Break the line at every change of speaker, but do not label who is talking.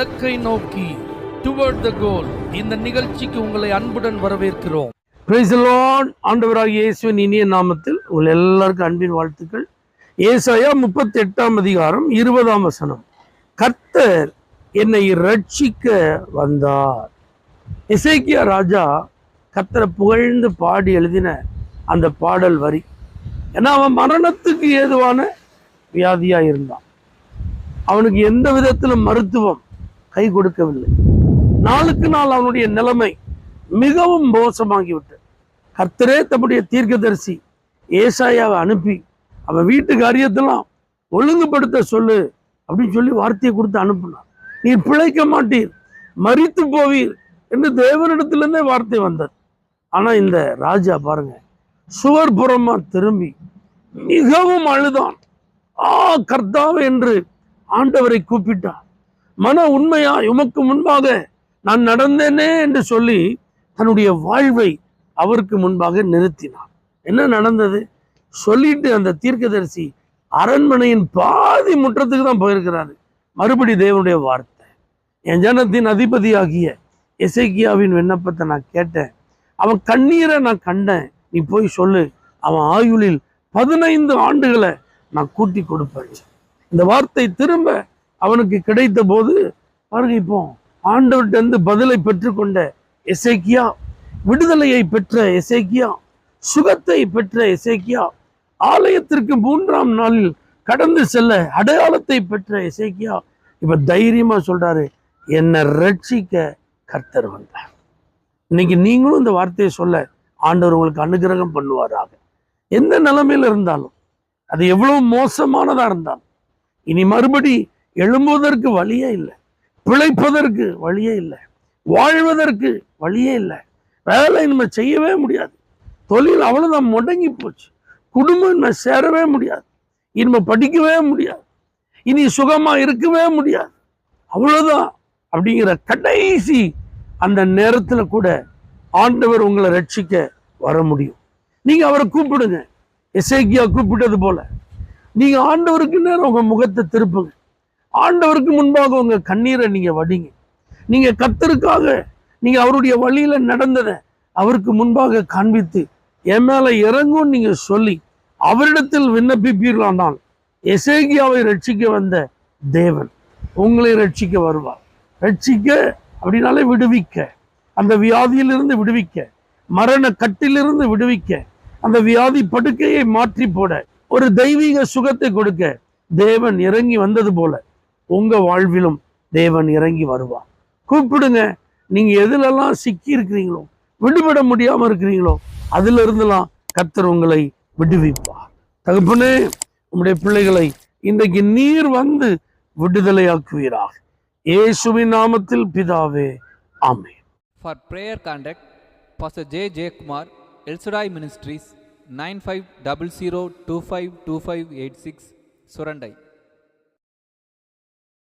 இலக்கை நோக்கி டுவர்ட் த கோல் இந்த நிகழ்ச்சிக்கு உங்களை அன்புடன் வரவேற்கிறோம்.
Praise the Lord. ஆண்டவராகிய இயேசுவின் இனிய நாமத்தில் உங்கள் எல்லாருக்கும் அன்பின் வாழ்த்துக்கள். ஏசாயா 38 கர்த்தர் என்னை ரட்சிக்க வந்தார். எசேக்கியா ராஜா கர்த்தரை புகழ்ந்து பாடி எழுதின அந்த பாடல் வரி. ஏன்னா அவன் மரணத்துக்கு ஏதுவான வியாதியா இருந்தான். அவனுக்கு எந்த விதத்திலும் மருத்துவம் கை கொடுக்கவில்லை. நாளுக்கு நாள் அவனுடைய நிலைமை மிகவும் மோசமாகிவிட்டது. கர்த்தரே தம்முடைய தீர்க்கதரிசி ஏசாயாவை அனுப்பி அவன் வீட்டு காரியத்தெல்லாம் ஒழுங்குபடுத்த சொல்லு அப்படின்னு சொல்லி வார்த்தையை கொடுத்து அனுப்பினார். நீர் பிழைக்க மாட்டீர், மரித்து போவீர் என்று தேவனிடத்திலிருந்தே வார்த்தை வந்தது. ஆனா இந்த ராஜா பாருங்க, சுவர் புறமா திரும்பி மிகவும் அழுதான். கர்த்தாவே என்று ஆண்டவரை கூப்பிட்டார். மன உண்மையா உமக்கு முன்பாக நான் நடந்தேனே என்று சொல்லி தன்னுடைய வாழ்வை அவருக்கு முன்பாக நிறுத்தினார். என்ன நடந்தது சொல்லிட்டு அந்த தீர்க்கதரிசி அரண்மனையின் பாதி முற்றத்துக்கு தான் போயிருக்கிறாரு. மறுபடி தேவனுடைய வார்த்தை, என் ஜனத்தின் அதிபதியாகிய எசேக்கியாவின் விண்ணப்பத்தை நான் கேட்டேன், அவன் கண்ணீரை நான் கண்டேன், நீ போய் சொல்லு, அவன் ஆயுளில் 15 ஆண்டுகளை நான் கூட்டி கொடுப்பேன். இந்த வார்த்தை திரும்ப அவனுக்கு கிடைத்த போது பாருங்க, இப்போ ஆண்டவர்கிட்ட பதிலை பெற்றுக்கொண்ட எசேக்கியா, விடுதலையை பெற்ற எசேக்கியா, சுகத்தை பெற்ற எசேக்கியா, ஆலயத்திற்கு 3ஆம் நாளில் கடந்து செல்ல அடையாளத்தை பெற்ற எசேக்கியா இப்ப தைரியமா சொல்றாரு, என்னை ரட்சிக்க கர்த்தர் வந்தார். இன்னைக்கு நீங்களும் இந்த வார்த்தையை சொல்ல ஆண்டவர் உங்களுக்கு அனுகிரகம் பண்ணுவாராக. எந்த நிலைமையில இருந்தாலும், அது எவ்வளவு மோசமானதா இருந்தாலும், இனி மறுபடி எழும்புவதற்கு வழியே இல்லை, பிழைப்பதற்கு வழியே இல்லை, வாழ்வதற்கு வழியே இல்லை, வேலை நம்ம செய்யவே முடியாது, தொழில் அவ்வளவுதான் முடங்கி போச்சு, குடும்பம் நம்ம சேரவே முடியாது, இனிமே படிக்கவே முடியாது, இனி சுகமா இருக்கவே முடியாது, அவ்வளவுதான் அப்படிங்கிற கடைசி அந்த நேரத்துல கூட ஆண்டவர் உங்களை ரட்சிக்க வர முடியும். நீங்க அவரை கூப்பிடுங்க. எசேக்கியா கூப்பிட்டது போல நீங்க ஆண்டவருக்கு நேரம் உங்க முகத்தை திருப்புங்க. ஆண்டவருக்கு முன்பாக உங்க கண்ணீரை நீங்க வடிங்க. நீங்க கர்த்தருக்காக நீங்க அவருடைய வழியில நடந்ததை அவருக்கு முன்பாக காண்பித்து என் மேல இறங்கும் நீங்க சொல்லி அவரிடத்தில் விண்ணப்பிப்பீர்களானால் எசேக்கியாவை ரட்சிக்க வந்த தேவன் உங்களை ரட்சிக்க வருவார். ரட்சிக்க அப்படின்னாலே விடுவிக்க, அந்த வியாதியிலிருந்து விடுவிக்க, மரண கட்டிலிருந்து விடுவிக்க, அந்த வியாதி படுக்கையை மாற்றி போட, ஒரு தெய்வீக சுகத்தை கொடுக்க தேவன் இறங்கி வந்தது போல உங்க வாழ்விலும் தேவன் இறங்கி வருவார். கூப்பிடுங்க. நீங்க எதுலெல்லாம் சிக்கி இருக்கிறீங்களோ, விடுபட முடியாம இருக்கிறீங்களோ, அதுல இருந்தெல்லாம் கர்த்தர் உங்களை விடுவிப்பார். தகப்பனே, உம்முடைய பிள்ளைகளை இன்றைக்கு நீர் வந்து விடுதலையாக்குவீராக. இயேசுவின் நாமத்தில் பிதாவே, ஆமென்.
For prayer contact, Pastor J. J. Kumar, El Shaddai Ministries, 9500252586, Surandai.